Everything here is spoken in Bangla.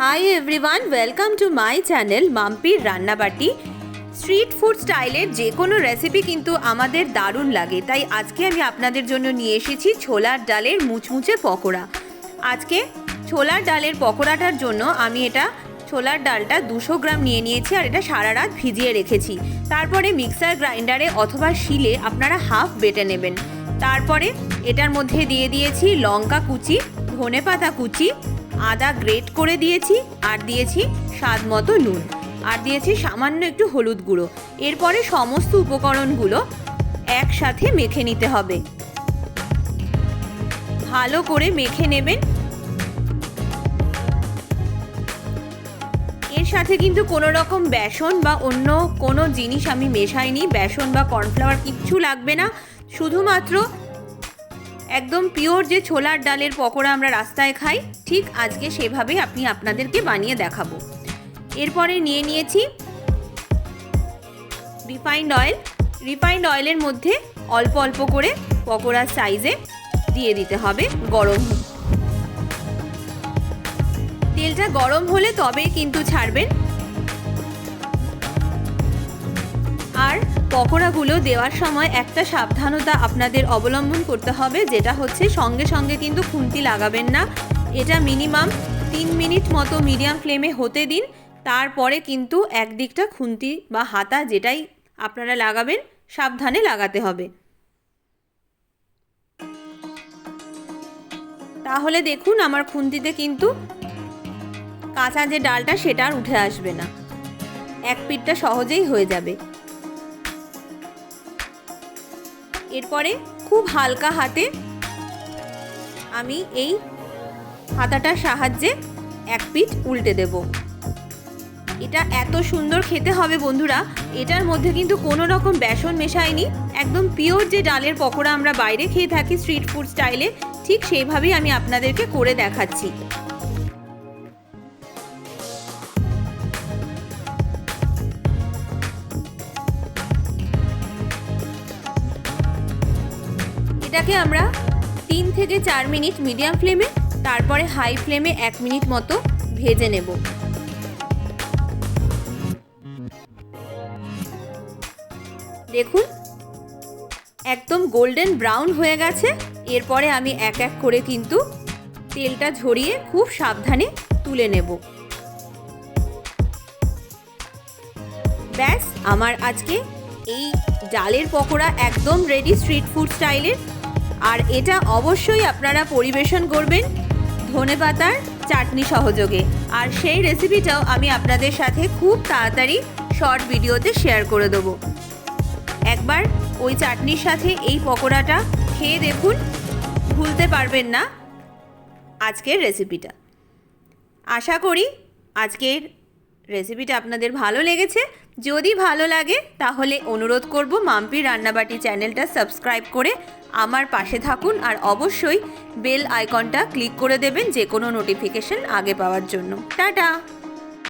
High everyone, welcome to my channel মাম্পির রান্নাবাটি। স্ট্রিট ফুড স্টাইলের যে কোনো রেসিপি কিন্তু আমাদের দারুণ লাগে, তাই আজকে আমি আপনাদের জন্য নিয়ে এসেছি ছোলার ডালের মুচমুচে পকোড়া। আজকে ছোলার ডালের পকোড়াটার জন্য আমি ছোলার ডালটা 200 গ্রাম নিয়ে নিয়েছি আর এটা সারা রাত ভিজিয়ে রেখেছি। তারপরে মিক্সার গ্রাইন্ডারে অথবা শিলে আপনারা হাফ বেটে নেবেন। তারপরে এটার মধ্যে দিয়ে দিয়েছি লঙ্কা কুচি, ধনেপাতা কুচি, আদা গ্রেট করে দিয়েছি, আর দিয়েছি স্বাদ মতো নুন, আর দিয়েছি সামান্য একটু হলুদ গুঁড়ো। এরপরে সমস্ত উপকরণগুলো একসাথে মেখে নিতে হবে, ভালো করে মেখে নেবেন। এর সাথে কিন্তু কোনো রকম বেসন বা অন্য কোনো জিনিস আমি মেশাইনি, বেসন বা কর্নফ্লাওয়ার কিচ্ছু লাগবে না। শুধুমাত্র একদম পিওর যে ছোলার ডালের পকোড়া আমরা রাস্তায় খাই, ঠিক আজকে সেভাবেই আপনাদেরকে বানিয়ে দেখাবো। এরপরে নিয়ে নিয়েছি রিফাইন্ড অয়েলের মধ্যে অল্প অল্প করে পকোড়ার সাইজে দিয়ে দিতে হবে গরম। তেলটা গরম হলে তবেই কিন্তু ছাড়বেন। আর পকোড়াগুলো দেওয়ার সময় একটা সাবধানতা আপনাদের অবলম্বন করতে হবে, যেটা হচ্ছে সঙ্গে সঙ্গে কিন্তু খুন্তি লাগাবেন না। এটা মিনিমাম 3 মিনিট মতো মিডিয়াম ফ্লেমে হতে দিন, তারপরে কিন্তু একদিকটা খুন্তি বা হাতা যেটাই আপনারা লাগাবেন সাবধানে লাগাতে হবে। তাহলে দেখুন আমার খুন্তিতে কিন্তু কাঁচা যে ডালটা সেটা আর উঠে আসবে না, এক পিঠটা সহজেই হয়ে যাবে। এরপরে খুব হালকা হাতে আমি এই হাতাটার সাহায্যে এক পিঠ উল্টে দেব। এটা এত সুন্দর খেতে হবে বন্ধুরা, এটার মধ্যে কিন্তু কোনো রকম বেসন মেশাইনি, একদম পিওর যে ডালের পকোড়া আমরা বাইরে খেয়ে থাকি স্ট্রিট ফুড স্টাইলে, ঠিক সেইভাবেই আমি আপনাদেরকে করে দেখাচ্ছি। এটাকে আমরা 3 থেকে 4 মিনিট মিডিয়াম ফ্লেমে, তারপরে হাই ফ্লেমে 1 মিনিট মতো ভেজে নেব। দেখুন একদম গোল্ডেন ব্রাউন হয়ে গেছে। এরপরে আমি এক এক করে কিন্তু তেলটা ঝরিয়ে খুব সাবধানে তুলে নেব। ব্যাস, আমার আজকে এই ডালের পকোড়া একদম রেডি স্ট্রিট ফুড স্টাইলের। আর এটা অবশ্যই আপনারা পরিবেশন করবেন ধনেপাতার চাটনি সহযোগে। আর সেই রেসিপিটাও আমি আপনাদের সাথে খুব তাড়াতাড়ি শর্ট ভিডিওতে শেয়ার করে দেবো। একবার ওই চাটনির সাথে এই পকোড়াটা খেয়ে দেখুন, ভুলতে পারবেন না আজকের রেসিপিটা। আশা করি আজকের রেসিপিটা আপনাদের ভালো লেগেছে। যদি ভালো লাগে তাহলে অনুরোধ করব মাম্পির রান্নাবাটি চ্যানেলটা সাবস্ক্রাইব করে আমার পাশে থাকুন, আর অবশ্যই বেল আইকনটা ক্লিক করে দেবেন যে কোনো নোটিফিকেশন আগে পাওয়ার জন্য। টাটা।